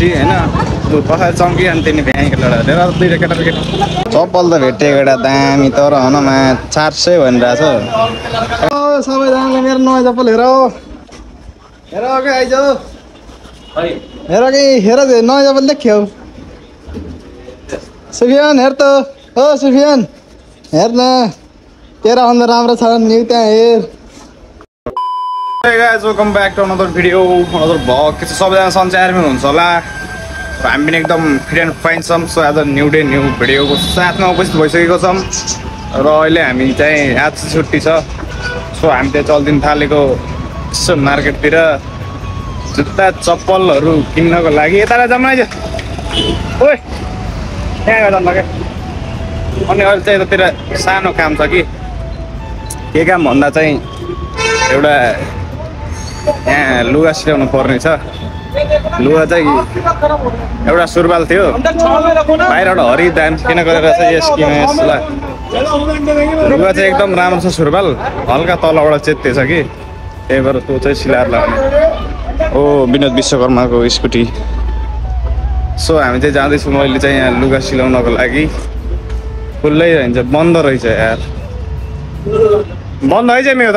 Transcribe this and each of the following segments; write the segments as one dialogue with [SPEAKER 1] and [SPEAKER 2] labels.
[SPEAKER 1] भएपछि होइन त्यो पछाडि चम्किरहनु त्यही भ्याङ केटाहरू हेरेर दुईवटा केटा चप्पल त भेटेको एउटा दामी तर हुनमा 400 भनिरहेछ सबैजनाले मेरो नयाँ चप्पल हेर हेर के आइज हेर कि हेर नयाँ चप्पल देखियो सुफियान हेर त हो सुफियान हेर न तेरा भन्दा राम्रो छ न्यू त्यहाँ हेर Hey guys, welcome back to another video, another vlog. के छ सबैजना सन्चै आर्मी हुनुहुन्छ होला र हामी पनि एकदम फिट एन्ड फाइन छौँ सो आज न्यू डे न्यू भिडियोको साथमा उपस्थित भइसकेको छौँ र अहिले हामी चाहिँ आज छुट्टी छ सो हामी चाहिँ चल्दिन थालेको यसो मार्केटतिर जुत्ता चप्पलहरू किन्नको लागि यता जाऊँ आइज ओइ त्यहाँ गएर जाऊँ क्या अनि अहिले चाहिँ यतातिर सानो काम छ कि के काम भन्दा चाहिँ एउटा यहाँ लुगा सिलाउनु पर्ने छ लुगा चाहिँ एउटा सुरुवाल थियो बाहिरबाट हरिदाम किन गरेर चाहिँ यस किन यसलाई लुगा चाहिँ एकदम राम्रो छ सुरुवाल हल्का तलबाट चेत्ते छ कि त्यही भएर त्यो चाहिँ सिलाएर लगाउने ओ विनोद विश्वकर्माको स्कुटी सो हामी चाहिँ जाँदैछौँ मैले चाहिँ यहाँ लुगा सिलाउनको लागि खुल्लै रहन्छ बन्द रहेछ यार बन्द है चाहिँ मेरो त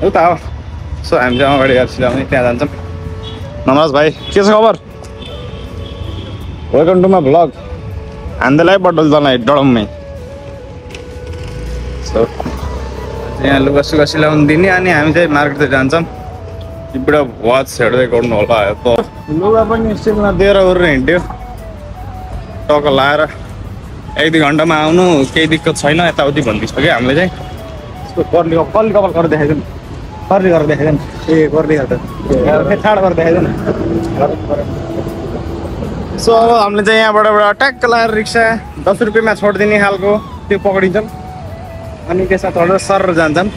[SPEAKER 1] उता हो सो हामी चाहिँ अगाडि गएर सिलाउने त्यहाँ जान्छौँ नमस्ते भाइ के छ खबर वेलकम टु माई भ्लग हान्दैलाई बटल जनाइ डडममै सो यहाँ लुगा सुगा सिलाउनु दिने अनि हामी चाहिँ मार्केटतिर जान्छौँ टिपबाट वाच हेर्दै गर्नु होला लुगा पनि स्टिलमा दिएर उर्ने हिँड्यो टक्क लाएर 1-2 घन्टामा आउनु केही दिक्कत छैन यताउति भन्दैछ कि हामीले चाहिँ कर्ली कपाल गरेर देखाइदिउँ कर्ली गरेर देखाइदिउँ ए कर्ली गरेर छाड गरेर देखाइदिउँ सो अब हामीले चाहिँ यहाँबाट ट्याक्क लगाएर रिक्सा 10 रुपियाँमा छोडिदिने खालको त्यो पक्रिन्छौँ अनि त्यसमा चढेर सर जान्छौँ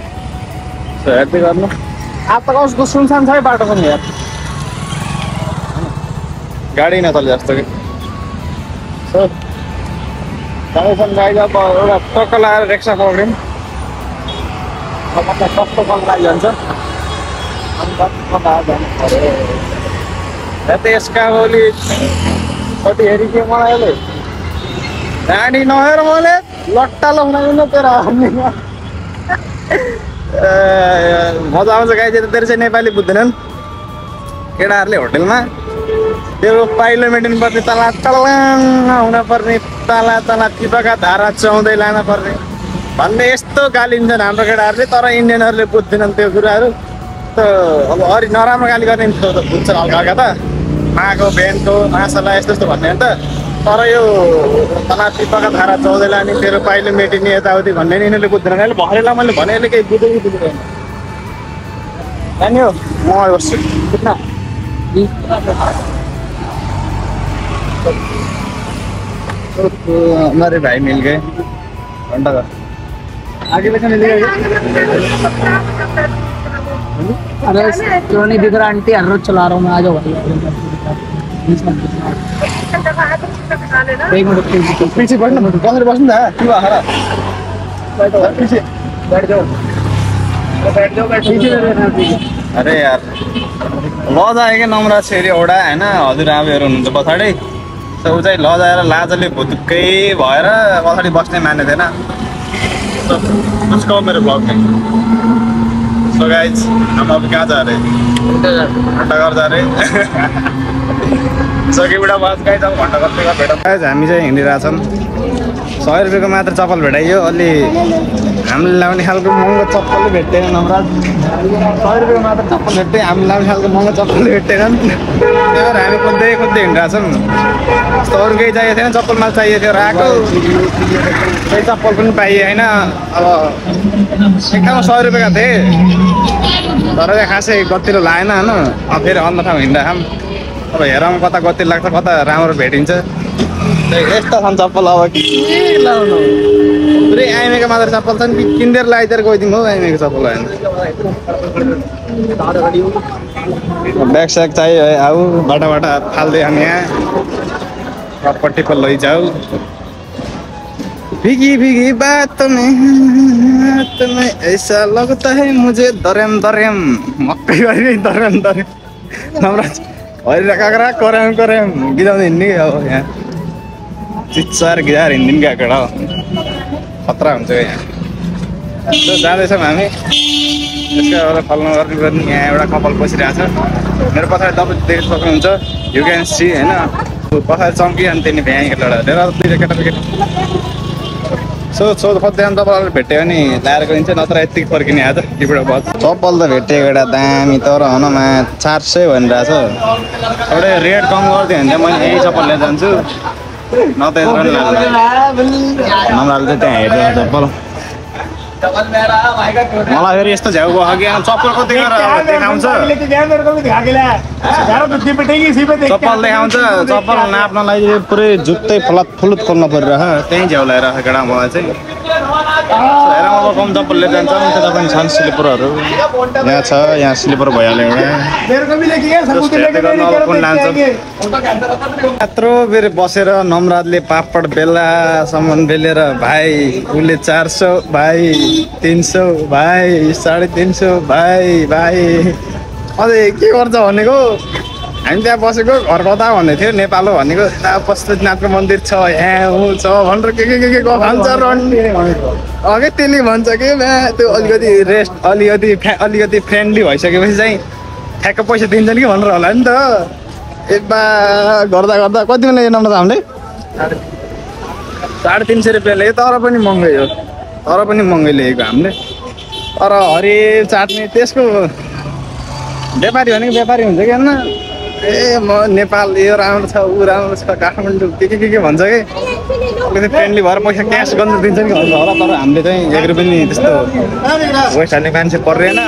[SPEAKER 1] सो हेर्दै गर्नु आज त कस्तो सुनसान छ है बाटो पनि यार गाडी नचले जस्तो कि सो जाँदैछौँ गाडी अब एउटा टक्क लगाएर रिक्सा पक्रियौँ कस्तो कल लागिरहन्छ यसका भोलि कति हेरी के मलाई अहिले गाडी नहेर मैले लट्टा लगाउन तेरो मजा आउँछ गाई चाहिँ तेरो चाहिँ नेपाली बुझ्दैनन् केटाहरूले होटेलमा त्यो पाइलो मेन्टेन पर्ने तला हुन पर्ने तला टिपाका धारा चाउँदै लान पर्ने भन्ने यस्तो गालिन्छन् हाम्रो केटाहरूले तर इन्डियनहरूले बुझ्दैनन् त्यो कुराहरू त अब अरू नराम्रो गाली गर्ने त बुझ्छन् हल्का हल्का त माको बिहानको मासला यस्तो यस्तो भन्ने हो नि त तर यो तला टिपाका धारा चाउँदै लाने तेरो पाइलो मेटिने यताउति भन्ने नि यिनीहरूले बुझ्दैन अहिले भरेलाई मैले भने अहिले केही बुझ्दैन जाने हो म बस्छु हमारे भाई मिल गए घंटा का आगे लेकर मिल गए
[SPEAKER 2] अरे क्यों नहीं दिख रहा आंटी हर रोज चला रहा हूँ मैं आ जाओ एक मिनट
[SPEAKER 1] पीछे बैठना कौन बस ना क्यों हरा पीछे बैठ जाओ पीछे अरे यार लज आयो नम्रा छेरी एउटा होइन हजुरआमाहरू हुनुहुन्छ पछाडि ऊ चाहिँ लजाएर लाजले भुतुक्कै भएर पछाडि बस्नै मान्ने थिएन उसको मेरो ब्लग में सो गाइज हम अब कहाँ जा रहे घंटाघर जा रहे सो कि बुढा बस गाइज अब घंटाघर भेटौँ गाइज हामी चाहिँ हिँडिरहेछौँ 100 रुपियाँको मात्र चप्पल भेटाइयो अलि हामीले लाउने खालको महँगो चप्पल भेट्दैन नमराज 100 रुपियाँको मात्र चप्पल भेट्दै हामीले लाउने खालको महँगो चप्पल भेट्दैन त्यही भएर हामी खोज्दै हिँडिरहेछौँ यस्तो अरू केही चाहिएको थिएन चप्पल मात्र चाहिएको थियो राको त्यही चप्पल पनि पाइयो होइन अब एकदम 100 रुपियाँको थिएँ तर चाहिँ खासै गतिलो लागेन होइन अब फेरि अन्य ठाउँ हिँड्दा अब हेरौँ कता गति लाग्छ कता राम्रो भेटिन्छ यस्ता छन् चप्पल अब के लाउनु पुरै आइमेको मात्र चप्पल छन् कि किनेर लगाइदिएर गइदिउँ हौ आइमेको चप्पल होइन ब्याग स्याग चाहियो है आऊ बाटाबाट फाल्दै हामी यहाँ पट्टि पर लैजाऊ भीगी भीगी बात में ऐसा लगता है मुझे दरेम दरेम मक्कै गरी दरेम दरेम नमराज हरिरा काँक्रा करेम करेम गिदाउँदै हिँड्ने अब यहाँ चिच्चार गिदाएर हिँड्दिन गएको केटा खतरा हुन्छ यहाँ जाँदैछौँ हामी यसको एउटा फल्न गर्ने यहाँ एउटा कपाल बसिरहेको छ मेरो पछाडि तपाईँ देख्न सक्नुहुन्छ यु क्यान सी होइन पछाडि चम्किरहन्छ नि भ्याङ केटा सो खोज्दै तपाईँलाई भेट्यो भने ल्याएर गइन्छ नत्र यतिकै फर्किने आज टिबाट बस चप्पल त भेटेको एउटा दामी तर हुनमा 400 भनिरहेछ एउटा रेट कम गरिदियो भने चाहिँ मैले यही चप्पल लिएर जान्छु न त नम्राले चाहिँ त्यहाँ हेर्दैन चप्पल मलाई फेरि यस्तो झ्याउ भयो कि चप्पल कति गरेर देखाउँछ चप्पल देखाउँछ चप्पल नाप्नलाई पुरै जुत्तै फुलुत खोल्नु परिरहेछ त्यहीँ झ्याउ लगाएर केटा मलाई चाहिँ हेर अब कम चप्पल लिएर जान्छ त्यता पनि छन् स्लिपरहरू यहाँ छ यहाँ स्लिपर भइहाल्यो यत्रो बेर बसेर नमराजले पापड बेलासम्म बेलेर भाइ उसले 400 भाइ 300 भाइ 350 भाइ अझै के गर्छ भनेको हामी त्यहाँ बसेको घर कता भन्दै थियो नेपाल हो भनेको पशुपतिनाथको मन्दिर छ यहाँ छ भनेर के भन्छ अघि त्यसले भन्छ कि त्यो अलिकति फ्रेन्डली भइसकेपछि चाहिँ ठ्याक्क पैसा दिन्छन् कि भनेर होला नि त एकबा गर्दा कतिमा ल्यायो नम्बर त हामीले 350 रुपियाँ ल्यायो तर पनि महँगै हो ल्याएको हामीले तर हरियो चाट्ने त्यसको व्यापारी भनेको व्यापारी हुन्छ कि होइन ए म नेपाल यो राम्रो छ ऊ राम्रो छ काठमाडौँ के भन्छ कि अलिकति फ्रेन्डली भएर पैसा क्यास गर्नु दिन्छ कि भन्छ होला तर हामीले चाहिँ 1 रुपियाँ नि त्यस्तो वेस्ट हाल्ने मान्छे पर्दैन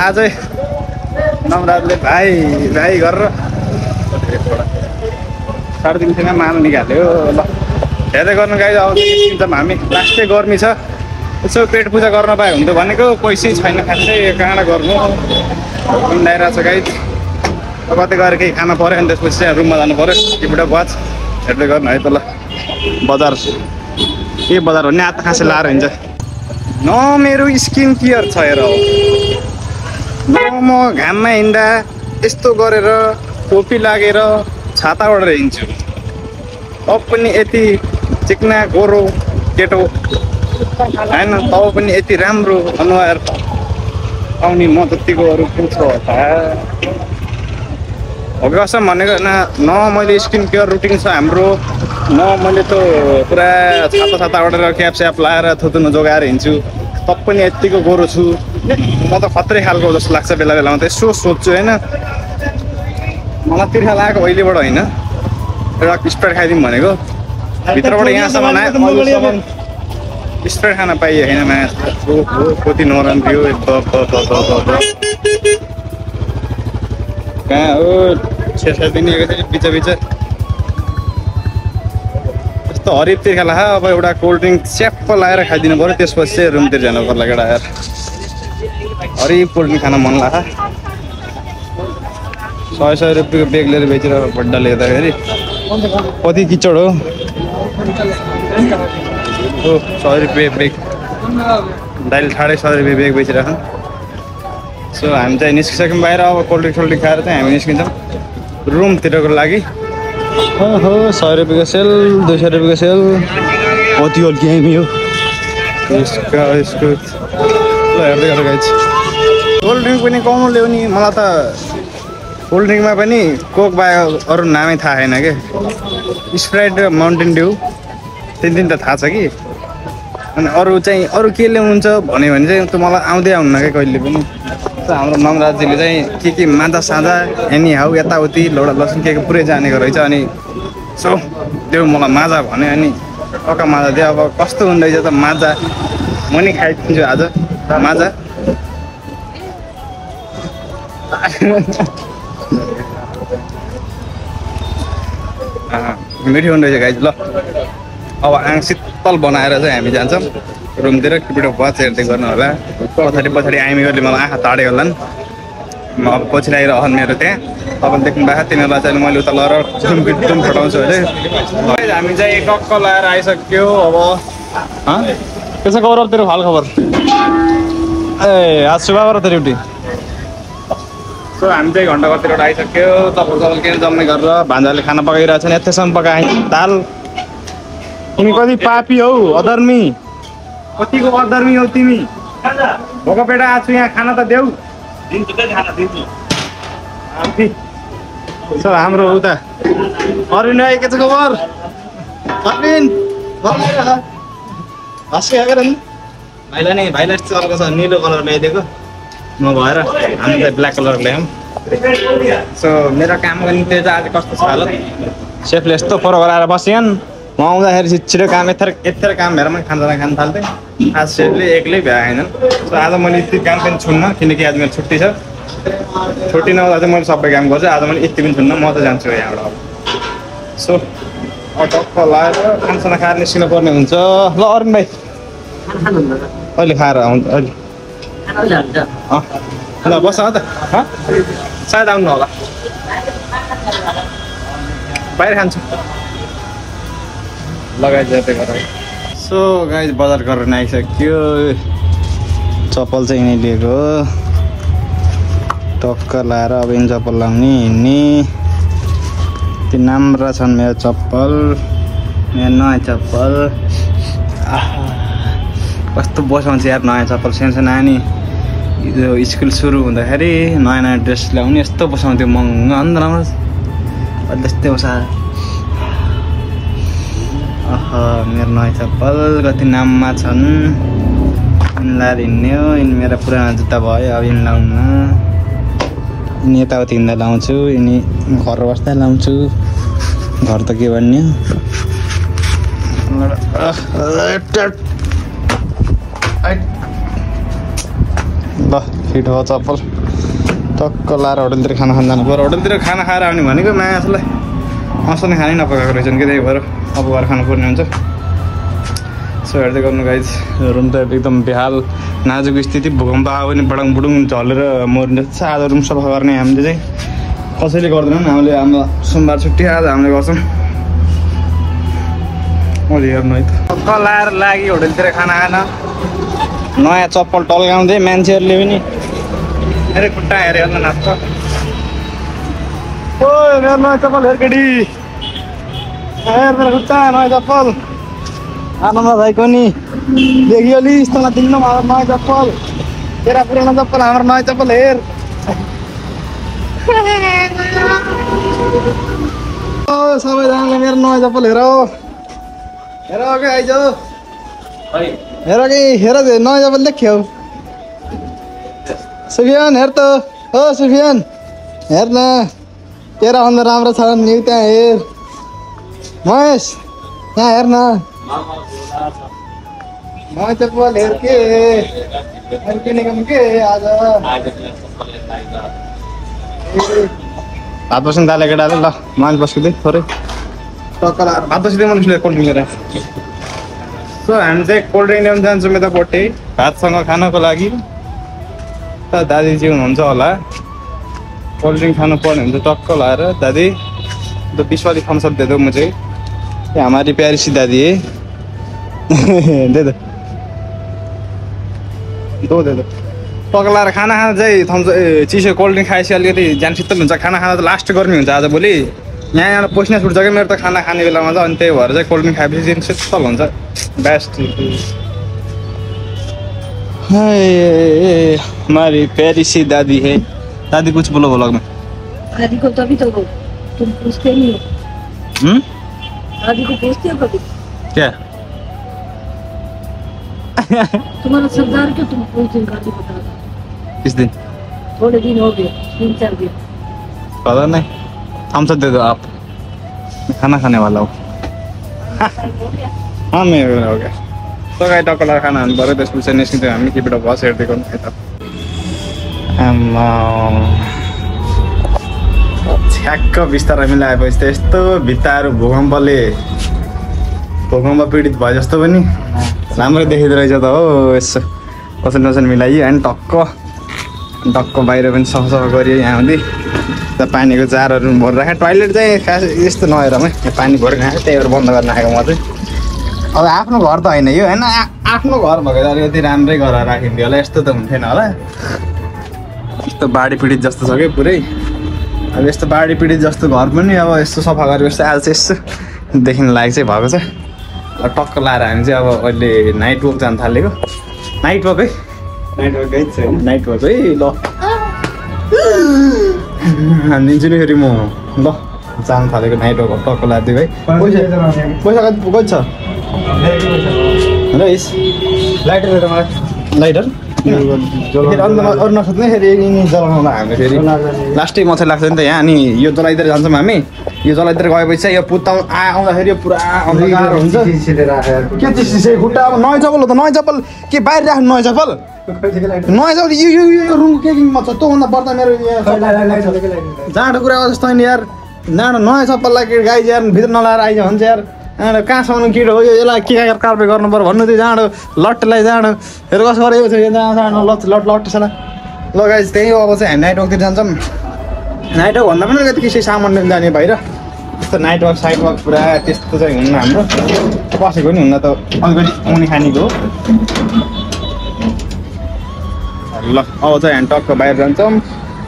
[SPEAKER 1] आजै नमराजले भाइ गरेर 350 माल निकाल्यो ल हेर्दै गर्नु गाई अब निस्किन्छौँ हामी लास्टै गर्मी छ यसो पेट पूजा गर्न पायो हुन्थ्यो भनेको पैसै छैन खासै कहाँबाट गर्नु मिलाइरहेको छ गाई कतै गएर केही खान पऱ्यो अनि त्यसपछि चाहिँ रुममा जानु पऱ्यो टिबाट बज हेर्दै गर्नु है त ल बजार के बजार भन्ने आत्ता खासै लाएर हिँड्छ न मेरो स्किन केयर छ हेर न म घाममा हिँड्दा यस्तो गरेर टोपी लागेर छाता ओढेर हिँड्छु अब पनि यति चिक्ना गोरो केटो होइन तब पनि यति राम्रो अनुहार आउने म जतिको अरू पुग्छ हो कसम भनेको न मैले स्किन केयर रुटिन छ हाम्रो न मैले त पुरा छाता ओढेर क्याप लाएर थुतुनु जोगाएर हिँड्छु तब पनि यतिको गोरो छु म त खत्रै खालको जस्तो लाग्छ बेला बेलामा त यसो सोध्छु होइन मलाई तिर्खा लागेको अहिलेबाट होइन एउटा स्प्राइट खाइदिउँ भनेको भित्रबाट यहाँसम्म आयो स्प्राइट खान पाइयो होइन माया कति नराम्रो कहाँ हो छेसाइदिने बिच यस्तो हरिब तिर्खा लाग्छ अब एउटा कोल्ड ड्रिङ्क च्याप्प लगाएर खाइदिनु पऱ्यो त्यसपछि चाहिँ रुमतिर जानु पर्ला केटा यार हरिब कोल्ड ड्रिङ्क खान मन लाग्छ 100 रुपियाँको बेग लिएर बेचेर बड्डा लिँदाखेरि कति किचड हो 100 रुपियाँ बेग दाइल ठाडै 100 रुपियाँ बेग बेचिरहेको सो हामी चाहिँ निस्किसक्यौँ बाहिर अब कोल्ड ड्रिङ्क खाएर चाहिँ हामी निस्किन्छौँ रुमतिरको लागि हो 100 रुपियाँको सेल 200 रुपियाँको सेल कति हो गेम यो यसको ल हेर्दै गरेर गाइज कोल्ड ड्रिङ्क पनि कम ल्याउने मलाई त कोल्ड ड्रिङ्कमा पनि कोक बाहेक अरू नामै थाहा छैन कि स्प्राइट र माउन्टेन ड्यू तिन त थाहा छ कि अनि अरू चाहिँ अरू के ल्याउनुहुन्छ भन्यो भने चाहिँ त्यो मलाई आउँदै आउन्न क्या कहिले पनि हाम्रो नमराजजीले चाहिँ के माजा साझा एनी हाउ यताउति लौडा लसुन के पुरै जानेको रहेछ अनि सो त्यो मलाई माजा भन्यो अनि टक्का माजा दियो अब कस्तो हुँदैछ त माजा म नि खाइदिन्छु आज माजा मिठो हुँदैछ गाइज ल अब आङ शीतल बनाएर चाहिँ हामी जान्छौँ रुमतिर टिपिटो वाच हेर्दै गर्नु होला पछाडि आइमीहरूले मलाई आँखा ताडेको होला नि म अब पछि लागिरहन् मेरो त्यहाँ तपाईँले देख्नुभएको तिनीहरूलाई चाहिँ मैले उता लगेर जुम फटाउँछु अहिले हामी चाहिँ टक्क लगाएर आइसक्यो अब के छ गौरव तेरो हाल खबर ए आज सुबह गर त ड्युटी सो हामी चाहिँ घन्टा कतिवटा आइसक्यो तपाईँको के जम्मै गरेर भान्जाले खाना पकाइरहेको छ नि यतिसम्म पकाएँ दाल तिमी कति पापी हौ अधर्मी कतिको अधर्मी हौ तिमी भोको पेटा आछु यहाँ खाना त देऊ सो हाम्रो उता अरविन्द के छ खबर अरविन्द भाइलाई नि भाइलाई यस्तो अर्को छ निलो कलर ल्याइदिएको नभएर हामी त ब्ल्याक कलर ल्यायौँ सो मेरो काम गर्ने त्यो चाहिँ आज कस्तो छ होला सेफले यस्तो फरो गराएर बस्यान् म आउँदाखेरि छिटो काम यत्रो काम हेरेर मैले खान थाल्थेँ आज सेफले एक्लै भ्याएनन् सो आज मैले यति काम पनि छुन्न किनकि आज मेरो छुट्टी छ छुट्टी नहुँदा चाहिँ मैले सबै काम गर्छु आज मैले यति पनि छुन्न म त जान्छु यहाँबाट अब सो टक्क लगाएर खानासाना खाएर निस्किनु पर्ने हुन्छ ल अरुण भाइ अहिले खाएर आउँछ अहिले ल बस त सायद आउनु होला बाहिर खान्छु लगाइदिँदै गर सो गाइस बजार गरेर आइसक्यो चप्पल चाहिँ यहीँ लिएको टक्क लाएर अब यिन चप्पल लाउने हिँड्ने ती राम्रो छन् मेरो चप्पल मेरो नयाँ चप्पल कस्तो बसाउँछ यार नयाँ चप्पल सानो नानी यो स्कुल सुरु हुँदाखेरि नयाँ नयाँ ड्रेस ल्याउने यस्तो बसाउँथ्यो महँगो अन्त राम्रो त्यस्तै बसा मेरो नयाँ चप्पल कति नाममा छन् यिनलाई हिँड्ने हो यिनी मेरो पुरानो जुत्ता भयो अब यिनी लाउन यिनी यताउति हिँड्दा लाउँछु यिनी घर बस्दा लाउँछु घर त के भन्ने ल फिट भयो चप्पल टक्क लाएर होटलतिर खाना खान जानु पर्यो होटलतिर खाना खाएर आउने भनेको माया जसलाई असलै खानै नपकाएको रहेछन् कि त्यही भएर अब गएर खानुपर्ने हुन्छ सो हेर्दै गर्नु गाइज रुम त एकदम बेहाल नाजुक स्थिति भूकम्प आयो भने बडाङ बुडुङ झलेर मर्ने छ आज रुम सफा गर्ने हामीले चाहिँ कसैले गर्दैनौँ हामीले हाम्रो सोमबार छुट्टी आज हामीले गर्छौँ अहिले हेर्नु है त टक्क लाएर लाग्यो होटलतिर खाना खान नयाँ चप्पल टल्काउँदै मान्छेहरूले पनि हेरे खुट्टा हेरे हेर्न नाच्छ ओ मेरो नयाँ चप्पल हेर केटी हेर मेरो खुट्टा नयाँ चप्पल आनन्द भाइको नि देखियो नि यस्तोलाई दिनु नयाँ चप्पल तेरा पुरानो चप्पल हाम्रो नयाँ चप्पल हेर ओ सबैजनाले मेरो नयाँ चप्पल हेर हेर के आइज हेर कि हेर नयाँ चप्पल देखियो सुफियान हेर त ओ सुफियान हेर न तेरा भन्दा राम्रो छ नि त्यहाँ हेर महेश यहाँ हेर न नयाँ चप्पल हेर के किनेको के आज भात बस्नु दाले केटाले ल मान्छे बस्किँदै थोरै टक्क भात बसिँदै मैले कोल्ड ड्रिङ्क लिएर सो हामी चाहिँ कोल्ड ड्रिङ्क ल्याउनु जान्छौँ यतापट्टि भातसँग खानको लागि त दादी चाहिँ हुनुहुन्छ होला कोल्ड ड्रिङ्क खानु पर्ने हुन्छ टक्क लाएर दादी तो 20 वाली थम्स अप दे दो मुझे ये हमारी प्यारी सी दादी है दे दो दे दो पकलाएर खाना खाना चाहिँ थम्स चिसो कोल्ड ड्रिङ्क खाएपछि अलिकति ज्यान शीतल हुन्छ खाना खाना त लास्ट गर्मी हुन्छ आज भोलि यहाँ पसिना छुट्छ कि मेरो त खाना खाने बेलामा चाहिँ अनि त्यही भएर चाहिँ कोल्ड ड्रिङ्क खाएपछि ज्यान शीतल हुन्छ बेस्ट हमारी प्यारी सी दादी है दादी कुछ बोलो व्लॉग में
[SPEAKER 2] दादी को तभी तो तुम पूछते नहीं हो दादी को पूछते हो कभी
[SPEAKER 1] क्या
[SPEAKER 2] तुम्हारा सरदार क्यों तुम उस दिन गाली बता रहे
[SPEAKER 1] किस दिन
[SPEAKER 2] थोड़े दिन हो गए 3-4 दिन
[SPEAKER 1] पता नहीं थम्स अप दे दो आप मैं खाना खाने वाला हूँ हाँ मैं हो गया तो गाई टक्कला खाना खानु पऱ्यो त्यसपछि निस्किँदै हामी के बेटा बस हेर्दै गर्नु यता ठ्याक्क बिस्तारै मिलाएपछि त यस्तो भित्ताहरू भूकम्प पीडित भयो जस्तो पनि राम्रै देखिँदो रहेछ त हो यसो वसन वसन मिलाइयो अनि टक्क डक्क बाहिर पनि सफा गरियो यहाँ हुँदै त पानीको जारहरू भरेर राखेँ टोइलेट चाहिँ खास यस्तो नहेरमै पानी भरेर राखेँ त्यही भएर बन्द गर्न आएको म चाहिँ अब आफ्नो घर त होइन यो होइन आफ्नो घर भएको अलिकति राम्रै गरेर राखिन्थ्यो होला यस्तो त हुन्थेन होला यस्तो बाढी पीडित जस्तो छ कि पुरै अब यस्तो बाढी पीडित जस्तो घर पनि अब यस्तो सफा गरेर यस्तो आज चाहिँ यस्तो देखिन लायक चाहिँ भएको छ अब टक्क लाएर हामी चाहिँ अब अहिले नाइट वक जान थालेको नाइट वक है नाइट वक है ल हानिदिन्छु नि फेरि म ल जान थालेको नाइट वक टक्क लादियो है पैसा कति कति छ र लाइटर लिएर मलाई लाइटर अरू नसोध्ने फेरि जलाउनु हामीले फेरि लास्टै मच्छर लाग्छ नि त यहाँ अनि यो जलाइदिएर जान्छौँ हामी यो जलाइदिएर गएपछि चाहिँ यो पुत्ताउँ आउँदाखेरि यो पुरा अन्धकार हुन्छ के चिसो खुट्टा अब नयाँ चप्पल हो त नयाँ चप्पल के बाहिर राख्नु नयाँ चप्पल नयाँ चप्पल यो रुम के मच्छर तँभन्दा बढ्दा मेरो जाँडो कुरा जस्तो नि यार जाँडो नयाँ चप्पललाई गाई यार भित्र नलाएर आइज भन्छ यार कहाँसम्म किटो हो यसलाई के कारवाही गर्नु पर्यो भन्नु त्यो जाँडो लट्टलाई जाँडो हेर कसो गरेको छ यो जाँडो लट्ट छ ल गाइज त्यही हो अब चाहिँ हामी नाइट वकतिर जान्छौँ नाइट वक भन्दा पनि अलिकति केही सामान लिएर जाने बाहिर त्यस्तो नाइट वक साइड वक पुरा त्यस्तो चाहिँ हुन्न हाम्रो बसेको नि हुन्न त अलिकति आउने खानेको हो ल अब चाहिँ हामी टक्क बाहिर जान्छौँ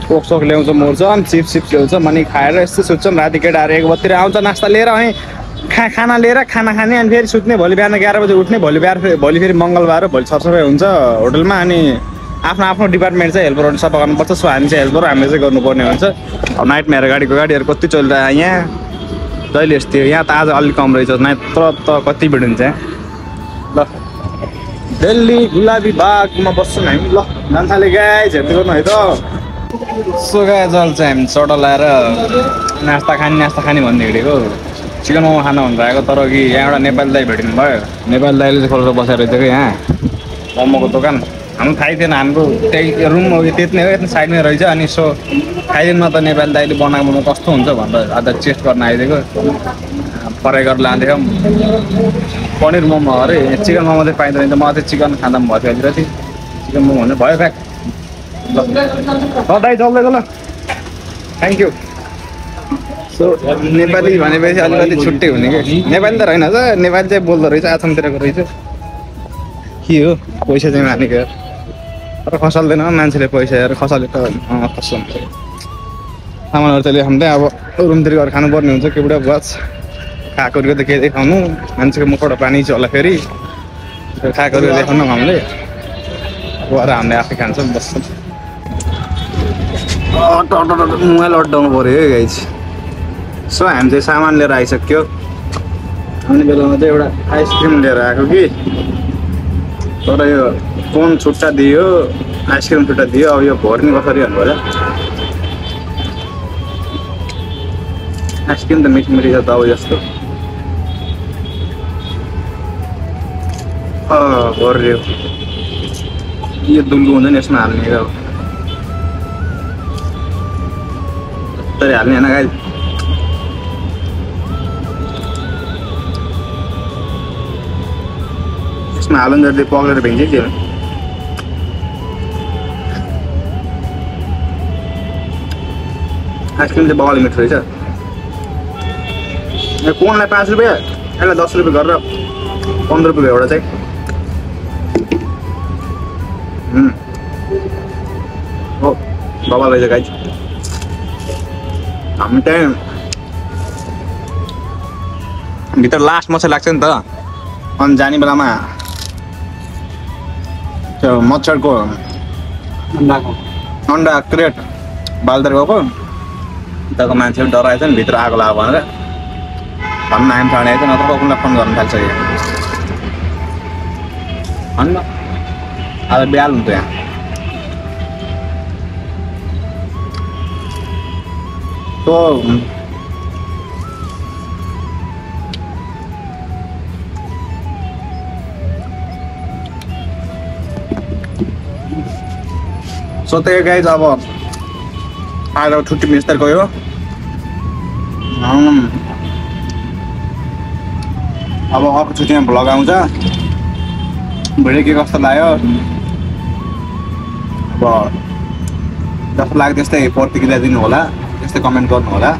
[SPEAKER 1] कोक सोक ल्याउँछौँ मोर्छौँ चिप्स ल्याउँछौँ अनि खाएर यस्तो सुत्छौँ राति केटाहरू 1 बजीतिर आउँछ नास्ता लिएर अनि खाना लिएर खाना खाने अनि फेरि सुत्ने भोलि बिहान 11 बजी उठ्ने भोलि फेरि मङ्गलबार भोलि सरसफाइ हुन्छ होटलमा अनि आफ्नो आफ्नो डिपार्टमेन्ट चाहिँ हेल्परहरू सफा गर्नुपर्छ सो हामी चाहिँ हेल्पर हामीले चाहिँ गर्नुपर्ने हुन्छ अब नाइटमा हेरेर गाडीहरू कति चलिरहेको यहाँ जहिले यस्तो यहाँ त आज अलिक कम रहेछ नत्र त कति भिड हुन्छ यहाँ ल दिल्ली गुलाबी बागमा बस्छौँ हामी ल जान थाले गाई झेर्दै गर्नु है त सो गाई जल चाहिँ हामी चटो लाएर नास्ता खाने भन्दै हिँडेको चिकन मोमो खाना भनेर आएको तर कि यहाँ एउटा नेपाली दाइ भेटिनु भयो नेपाली दाइले चाहिँ खोलेर बसेर रहेछ कि यहाँ मोमोको दोकान हामी थाहै थिएन हाम्रो त्यही रुम हो त्यति नै हो यति साइडमै रहेछ अनि यसो खाइदिउँ न त नेपाली दाइले बनाएको मोमो कस्तो हुन्छ भनेर आज टेस्ट गर्न आइदिएको फ्राई गरेर लाँदैछौँ पनिर मोमो अरे चिकन मोमो चाहिँ पाइँदैन म चाहिँ चिकन खाँदा पनि भयो अलिकति चिकन मोमो भने भयो प्याक ल दाइ चल्दैछ ल थ्याङ्क यू सो नेपाली भनेपछि अलिकति छुट्टै हुने कि नेपाली त रहेन त नेपाली चाहिँ बोल्दो रहेछ आसामतिरको रहेछ के हो पैसा चाहिँ मानेको तर खसाल्दैन मान्छेले पैसा हेरेर खसाले त खस्छ सामानहरू चाहिँ ल्याउँदै अब रुमतिर गएर खानुपर्ने हुन्छ केवटा बस खाएकोहरूको त केही देखाउनु मान्छेको मुखबाट पानी छ होला फेरि खाएकोहरू देखाउनु हामीले गएर हामीले आफै खान्छौँ बस्छौँ मोबाइल अड्डाउनु पऱ्यो है गाइस सो हामी चाहिँ सामान लिएर आइसक्यो आउने बेलामा चाहिँ एउटा आइसक्रिम लिएर आएको कि तर यो कोन छुट्टा दियो आइसक्रिम छुट्टा दियो अब यो भर्ने कसरी भन्नु पर्यो आइसक्रिम त मिठी छ त अब जस्तो भर्यो यो दुङ्गो हुन्छ नि यसमा हाल्ने अब तरी हाल्ने होइन गाई यसमा हाल्नु जति पक्रेर भिन्छ त्यो आइसक्रिम चाहिँ बगाली मिठो रहेछ कोनलाई 5 रुपियाँ यसलाई 10 रुपियाँ गरेर 15 रुपियाँ एउटा चाहिँ हो बबाल रहेछ गाई हामी त्यहाँ भित्र लास्ट मच्छर लाग्छ नि त अनि जाने बेलामा त्यो मच्छरको अन्डा क्रेट बाल्दै गएको उताको मान्छेहरू डराएछ नि भित्र आगो लाग्यो भनेर भन्न हामी ठाने आएछ नत्र कुनलाई फोन गर्न थाल्छ भन्न आज बिहाल हुन्छ यहाँ तो त्यही गाइज अब आएर छुट्टी मिस्टर गयो अब अर्को छुट्टीमा भ्लग आउँछ भिडियो के कस्तो लाग्यो अब जस्तो लाग्यो त्यस्तै प्रतिक्रिया दिनु होला, त्यस्तै कमेन्ट गर्नु होला।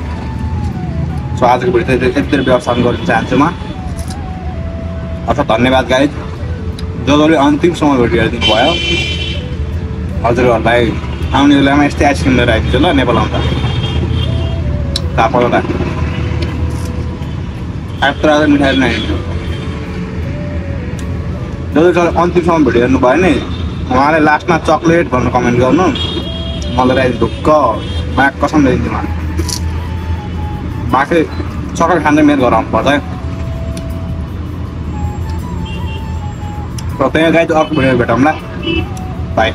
[SPEAKER 1] सो आजको भिडियो चाहिँ यति व्यवस्था गर्न चाहन्छु म। अच्छा धन्यवाद गाइज, जसले अन्तिमसम्म भिडियो हेरिदिनु भयो। हजुरहरूलाई आउने बेलामा यस्तै आइसक्रिम लिएर आइदिन्छु ल नेपाल आउँदा। तापला एक्स्ट्रा मिठाई नै जसले अन्तिमसम्म भिडियो हेर्नु भयो नि उहाँले लास्टमा चक्लेट भनेर कमेन्ट गर्नु, मलाई राइज ढुक्क माग कसम ल्याइदिन्छु म। बाँकी चक्लेट खाँदै मेरो घर आउनुपर्छ है। र त्यहाँ गाइज अर्को भिडियो भेटौँला, बाई।